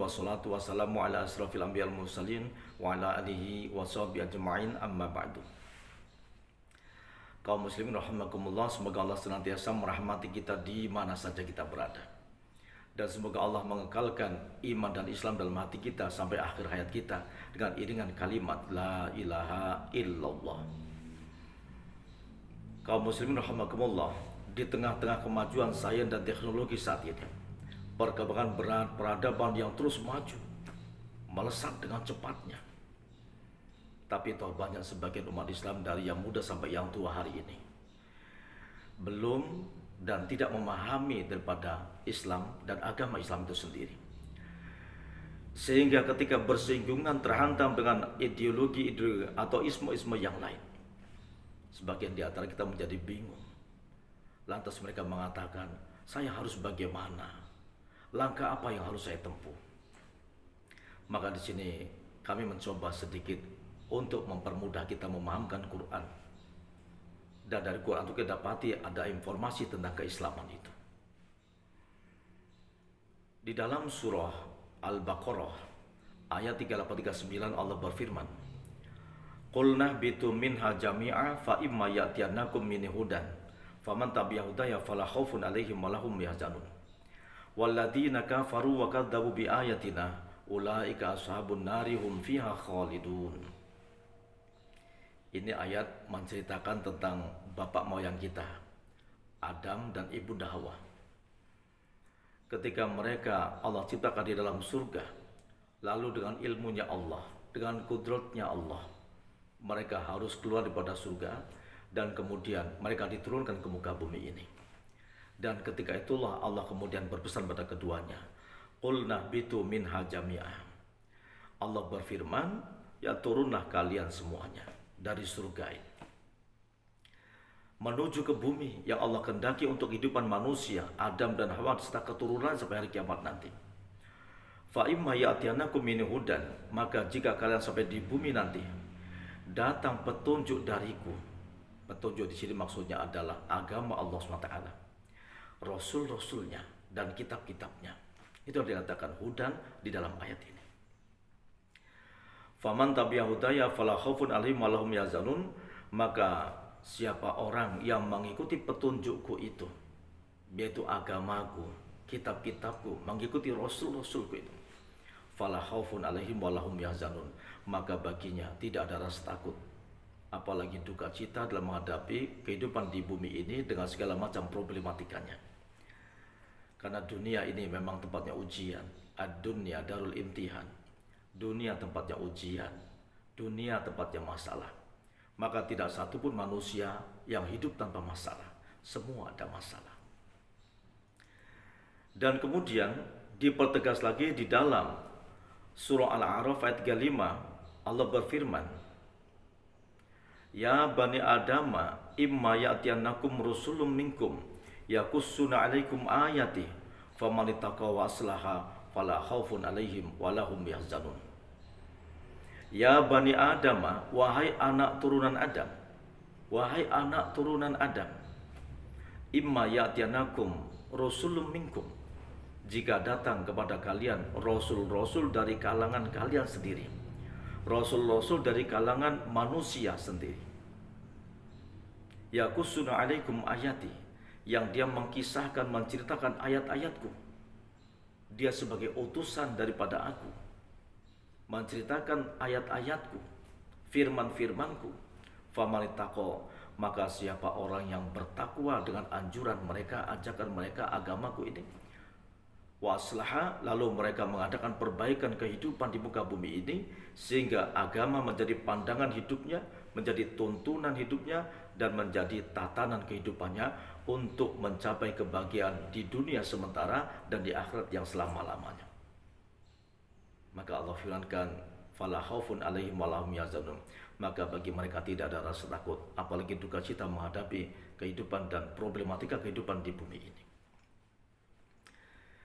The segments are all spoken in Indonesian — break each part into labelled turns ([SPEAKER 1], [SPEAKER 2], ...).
[SPEAKER 1] wassalatu wassalamu ala asrafil anbiya'il mursalin wa ala alihi wa sahbihi ajma'in, amma ba'du. Kaum muslimin rahimakumullah, semoga Allah senantiasa merahmati kita di mana saja kita berada. Dan semoga Allah mengekalkan iman dan Islam dalam hati kita sampai akhir hayat kita dengan iringan kalimat la ilaha illallah. Kaum muslimin rahimakumullah, di tengah-tengah kemajuan sains dan teknologi saat ini, perkembangan berat peradaban yang terus maju, melesat dengan cepatnya. Tapi toh banyak sebagian umat Islam dari yang muda sampai yang tua hari ini belum dan tidak memahami daripada Islam dan agama Islam itu sendiri. Sehingga ketika bersinggungan terhantam dengan ideologi atau isme-isme yang lain, sebagian di antara kita menjadi bingung. Lantas mereka mengatakan, saya harus bagaimana? Langkah apa yang harus saya tempuh? Maka di sini kami mencoba sedikit untuk mempermudah kita memahamkan Quran. Dan dari Quran itu kita dapati ada informasi tentang keislaman itu. Di dalam surah Al-Baqarah ayat 3839 Allah berfirman, "Qul nahbitu minha jami'a fa imma ya'tiyanakum minni hudan faman tabi'a hudaya fala khaufun 'alaihim wa lahum yahzanun. Walladzina kafaru wa kadzdzabu bi ayatina ulaika ashabun nari hum fiha khalidun." Ini ayat menceritakan tentang bapak moyang kita, Adam dan ibunda Hawa. Ketika mereka Allah ciptakan di dalam surga, lalu dengan ilmunya Allah, dengan kudratnya Allah, mereka harus keluar daripada surga dan kemudian mereka diturunkan ke muka bumi ini. Dan ketika itulah Allah kemudian berpesan pada keduanya, "Qul nahbitu minha jami'ah." Allah berfirman, ya turunlah kalian semuanya dari surga ini menuju ke bumi yang Allah kehendaki untuk kehidupan manusia, Adam dan Hawa serta keturunan sampai hari kiamat nanti. Fa imma ya'tiyanakum minni hudan, maka jika kalian sampai di bumi nanti datang petunjuk dariku. Petunjuk di sini maksudnya adalah agama Allah SWT, Rasul-Rasulnya dan kitab-kitabnya. Itu dikatakan hudan di dalam ayat ini. Faman tabi'a hudaya fala khaufun 'alaihim wa lahum yahzanun, maka siapa orang yang mengikuti petunjukku itu, yaitu agamaku, kitab-kitabku, mengikuti rasul-rasulku itu, fala khaufun 'alaihim wa lahum yahzanun, maka baginya tidak ada rasa takut, apalagi duka cita dalam menghadapi kehidupan di bumi ini dengan segala macam problematikanya. Karena dunia ini memang tempatnya ujian. Ad-dunya darul imtihan. Dunia tempatnya ujian, dunia tempatnya masalah. Maka tidak satupun manusia yang hidup tanpa masalah. Semua ada masalah. Dan kemudian dipertegas lagi di dalam surah Al-A'raf ayat 35, Allah berfirman, "Ya bani Adama, imma ya'tiyannakum rusulun minkum yaqussuna 'alaikum ayati faman ittaqa wa aslaha fala khaufun 'alaihim wa lahum yahzanun." Ya bani Adam, wahai anak turunan Adam, wahai anak turunan Adam, imma ya'tiyanakum rusulun minkum, jika datang kepada kalian rasul-rasul dari kalangan kalian sendiri, rasul-rasul dari kalangan manusia sendiri, yaqussuna 'alaikum ayati, yang dia mengkisahkan, menceritakan ayat-ayatku, dia sebagai utusan daripada aku, menceritakan ayat-ayatku, firman-firmanku, famanittaqo, maka siapa orang yang bertakwa dengan anjuran mereka, ajakan mereka, agamaku ini, wa aslaha, lalu mereka mengadakan perbaikan kehidupan di muka bumi ini, sehingga agama menjadi pandangan hidupnya, menjadi tuntunan hidupnya, dan menjadi tatanan kehidupannya untuk mencapai kebahagiaan di dunia sementara dan di akhirat yang selama-lamanya. Maka Allah firmankan, fala khaufun 'alaihim wa lahum yahzanun, maka bagi mereka tidak ada rasa takut, apalagi duka cita menghadapi kehidupan dan problematika kehidupan di bumi ini.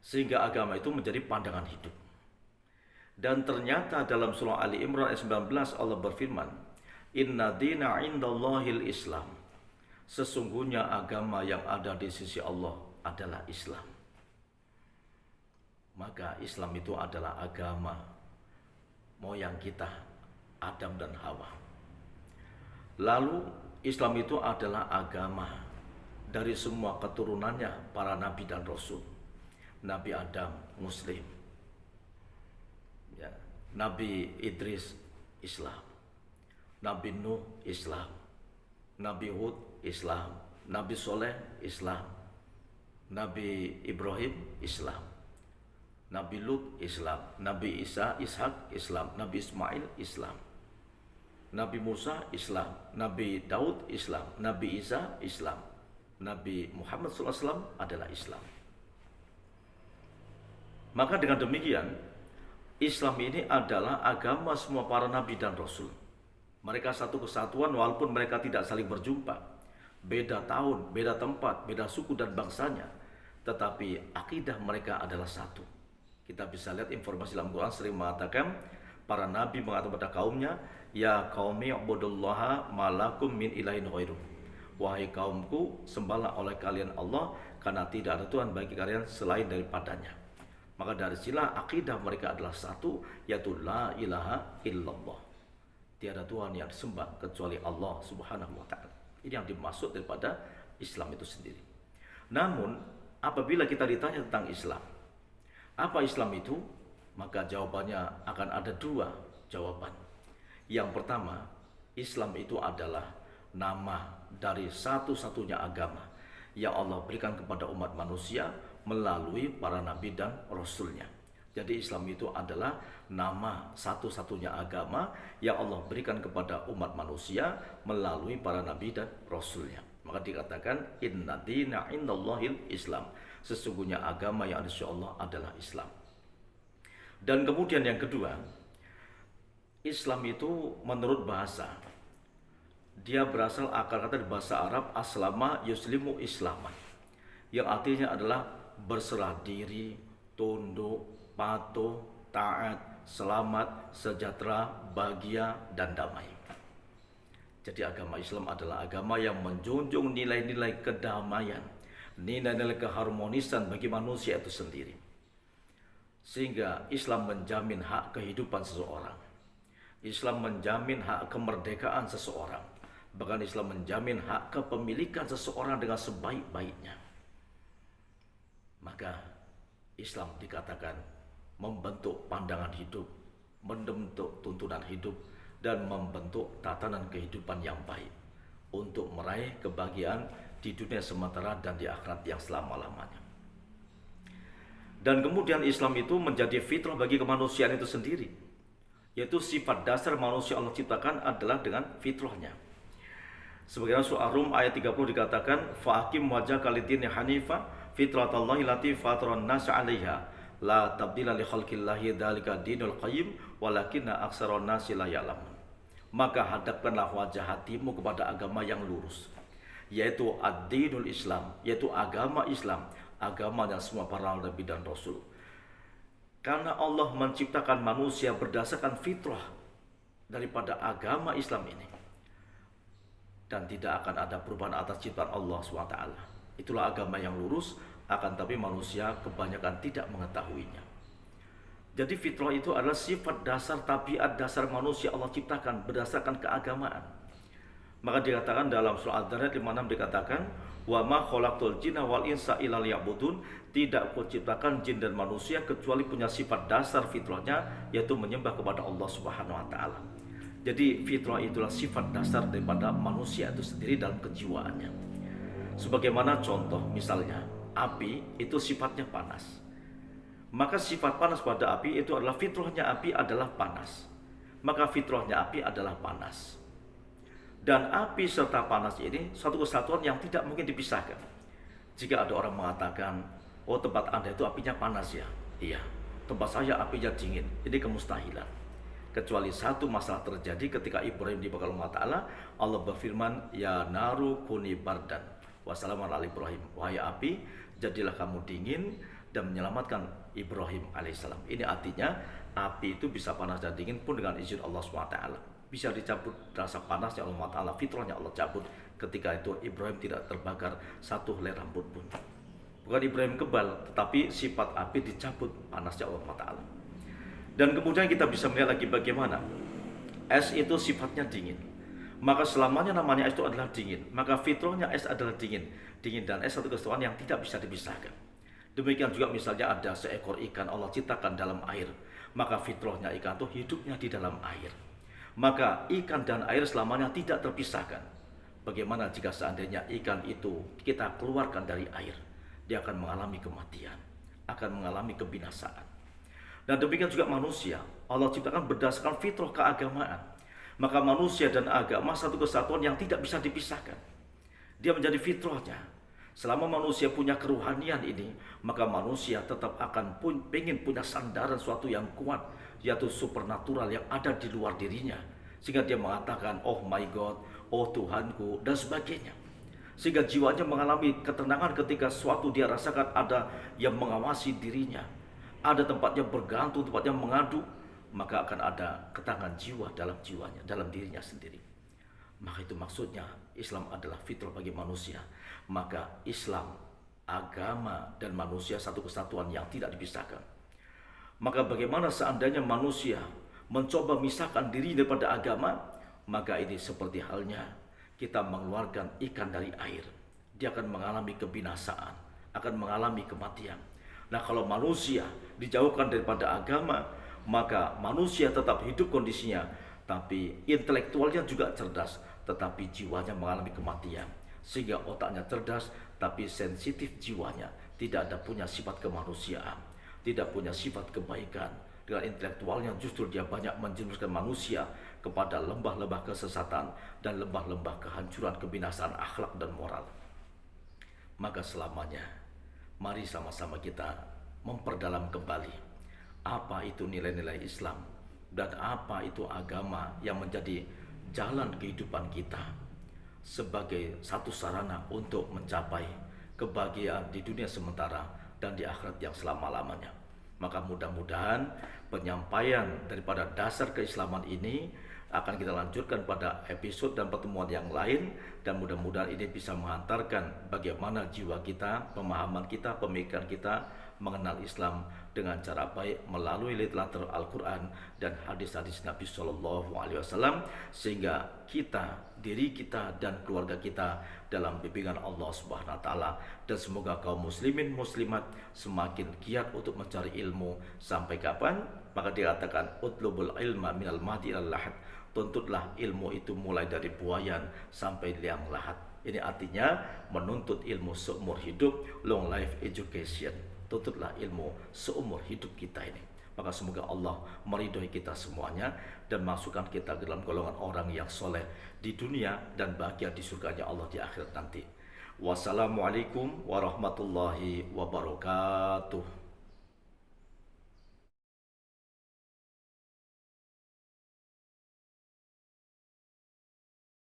[SPEAKER 1] Sehingga agama itu menjadi pandangan hidup. Dan ternyata dalam surah Ali Imran ayat 19 Allah berfirman, "Inna dina 'indallahil Islam." Sesungguhnya agama yang ada di sisi Allah adalah Islam. Maka Islam itu adalah agama moyang kita, Adam dan Hawa. Lalu Islam itu adalah agama dari semua keturunannya para nabi dan rasul. Nabi Adam Muslim, ya. Nabi Idris Islam, Nabi Nuh Islam, Nabi Hud Islam, Nabi Soleh Islam, Nabi Ibrahim Islam, Nabi Lut Islam, Nabi Isa Ishak Islam, Nabi Ismail Islam, Nabi Musa Islam, Nabi Daud Islam, Nabi Isa Islam, Nabi Muhammad SAW adalah Islam. Maka dengan demikian, Islam ini adalah agama semua para nabi dan rasul. Mereka satu kesatuan walaupun mereka tidak saling berjumpa. Beda tahun, beda tempat, beda suku dan bangsanya. Tetapi akidah mereka adalah satu. Kita bisa lihat informasi dalam Quran sering mengatakan, para nabi mengatakan kepada kaumnya, ya qaumi ubudullaha malakum min ilahin ghairuh. Wahai kaumku, sembahlah oleh kalian Allah, karena tidak ada Tuhan bagi kalian selain daripadanya. Maka dari sila akidah mereka adalah satu, yaitu la ilaha illallah. Tiada Tuhan yang disembah kecuali Allah Subhanahu wa ta'ala. Ini yang dimaksud daripada Islam itu sendiri. Namun apabila kita ditanya tentang Islam, apa Islam itu? Maka jawabannya akan ada dua jawaban. Yang pertama, Islam itu adalah nama dari satu-satunya agama yang Allah berikan kepada umat manusia melalui para nabi dan rasulnya. Jadi Islam itu adalah nama satu-satunya agama yang Allah berikan kepada umat manusia melalui para nabi dan rasulnya. Maka dikatakan inna dina indallahil Islam. Sesungguhnya agama yang ada di sisi Allah adalah Islam. Dan kemudian yang kedua, Islam itu menurut bahasa, dia berasal akar kata dari bahasa Arab aslama yuslimu islaman, yang artinya adalah berserah diri, tunduk, patuh, taat, selamat, sejahtera, bahagia, dan damai. Jadi agama Islam adalah agama yang menjunjung nilai-nilai kedamaian, nilai-nilai keharmonisan bagi manusia itu sendiri. Sehingga Islam menjamin hak kehidupan seseorang. Islam menjamin hak kemerdekaan seseorang. Bahkan Islam menjamin hak kepemilikan seseorang dengan sebaik-baiknya. Maka Islam dikatakan membentuk pandangan hidup, membentuk tuntunan hidup, dan membentuk tatanan kehidupan yang baik untuk meraih kebahagiaan di dunia sementara dan di akhirat yang selama-lamanya. Dan kemudian Islam itu menjadi fitrah bagi kemanusiaan itu sendiri, yaitu sifat dasar manusia Allah ciptakan adalah dengan fitrahnya. Sebagaimana surah Rum ayat 30 dikatakan, fa'akim wajhaka lid-dini hanifa fitratallahi lati fataran nas 'alaiha la tabdila li khalqillahi dzalika dinul qayyim walakinna aktsaran nasi la ya'lamun. Maka hadapkanlah wajah hatimu kepada agama yang lurus, yaitu ad-dinul Islam, yaitu agama Islam, agama yang semua para nabi dan rasul. Karena Allah menciptakan manusia berdasarkan fitrah daripada agama Islam ini, dan tidak akan ada perubahan atas ciptaan Allah SWT. Itulah agama yang lurus, akan tapi manusia kebanyakan tidak mengetahuinya. Jadi fitrah itu adalah sifat dasar, tabiat dasar manusia Allah ciptakan berdasarkan keagamaan. Maka dikatakan dalam surah Ad-Dariyat 56 dikatakan, wa ma khalaqtul jinna wal insa illa liya'budun, tidak kuciptakan jin dan manusia kecuali punya sifat dasar fitrahnya, yaitu menyembah kepada Allah Subhanahu wa taala. Jadi fitrah itulah sifat dasar daripada manusia itu sendiri dalam kejiwaannya. Sebagaimana contoh misalnya, api itu sifatnya panas. Maka sifat panas pada api itu adalah fitrahnya api adalah panas. Maka fitrahnya api adalah panas. Dan api serta panas ini satu kesatuan yang tidak mungkin dipisahkan. Jika ada orang mengatakan, oh tempat Anda itu apinya panas ya. Iya, tempat saya apinya dingin. Ini kemustahilan. Kecuali satu masalah terjadi ketika Ibrahim dibakar Allah Ta'ala. Allah berfirman, ya naru kuni bardan wassalamun ala Ibrahim. Wahai api, jadilah kamu dingin dan menyelamatkan Ibrahim alaihissalam. Ini artinya api itu bisa panas dan dingin pun dengan izin Allah SWT. Bisa dicabut rasa panasnya Allah SWT, fitrahnya Allah cabut ketika itu Ibrahim tidak terbakar satu helai rambut pun. Bukan Ibrahim kebal, tetapi sifat api dicabut panasnya Allah Ta'ala. Dan kemudian kita bisa melihat lagi bagaimana es itu sifatnya dingin. Maka selamanya namanya es itu adalah dingin. Maka fitrahnya es adalah dingin. Dingin dan es satu kesatuan yang tidak bisa dipisahkan. Demikian juga misalnya ada seekor ikan Allah ciptakan dalam air. Maka fitrahnya ikan itu hidupnya di dalam air. Maka ikan dan air selamanya tidak terpisahkan. Bagaimana jika seandainya ikan itu kita keluarkan dari air? Dia akan mengalami kematian, akan mengalami kebinasaan. Dan demikian juga manusia, Allah ciptakan berdasarkan fitrah keagamaan. Maka manusia dan agama satu kesatuan yang tidak bisa dipisahkan. Dia menjadi fitrahnya. Selama manusia punya kerohanian ini, maka manusia tetap akan ingin punya sandaran suatu yang kuat, yaitu supernatural yang ada di luar dirinya. Sehingga dia mengatakan, oh my God, oh Tuhanku, dan sebagainya. Sehingga jiwanya mengalami ketenangan ketika suatu dia rasakan ada yang mengawasi dirinya. Ada tempatnya bergantung, tempatnya mengadu, maka akan ada ketenangan jiwa dalam jiwanya, dalam dirinya sendiri. Maka itu maksudnya Islam adalah fitrah bagi manusia. Maka Islam, agama, dan manusia satu kesatuan yang tidak dipisahkan. Maka bagaimana seandainya manusia mencoba memisahkan diri daripada agama, maka ini seperti halnya kita mengeluarkan ikan dari air. Dia akan mengalami kebinasaan, akan mengalami kematian. Nah, kalau manusia dijauhkan daripada agama, maka manusia tetap hidup kondisinya, tapi intelektualnya juga cerdas, tetapi jiwanya mengalami kematian. Sehingga otaknya cerdas, tapi sensitif jiwanya, tidak ada punya sifat kemanusiaan, tidak punya sifat kebaikan. Dengan intelektualnya justru dia banyak menjerumuskan manusia kepada lembah-lembah kesesatan dan lembah-lembah kehancuran, kebinasaan akhlak dan moral. Maka selamanya, mari sama-sama kita memperdalam kembali apa itu nilai-nilai Islam dan apa itu agama yang menjadi jalan kehidupan kita sebagai satu sarana untuk mencapai kebahagiaan di dunia sementara dan di akhirat yang selama-lamanya. Maka mudah-mudahan penyampaian daripada dasar keislaman ini akan kita lanjutkan pada episode dan pertemuan yang lain, dan mudah-mudahan ini bisa menghantarkan bagaimana jiwa kita, pemahaman kita, pemikiran kita mengenal Islam dengan cara baik melalui literatur Al-Quran dan hadis-hadis Nabi Shallallahu Alaihi Wasallam, sehingga kita, diri kita dan keluarga kita dalam bimbingan Allah Subhanahu Wa Taala, dan semoga kaum muslimin muslimat semakin giat untuk mencari ilmu sampai kapan? Maka dikatakan utlubul ilma minal mahdi ilal lahad, tuntutlah ilmu itu mulai dari buayan sampai liang lahat. Ini artinya menuntut ilmu seumur hidup, long life education. Tuntutlah ilmu seumur hidup kita ini. Maka semoga Allah meridhoi kita semuanya dan masukkan kita ke dalam golongan orang yang soleh di dunia dan bahagia di surganya Allah di akhirat nanti. Wassalamualaikum warahmatullahi wabarakatuh.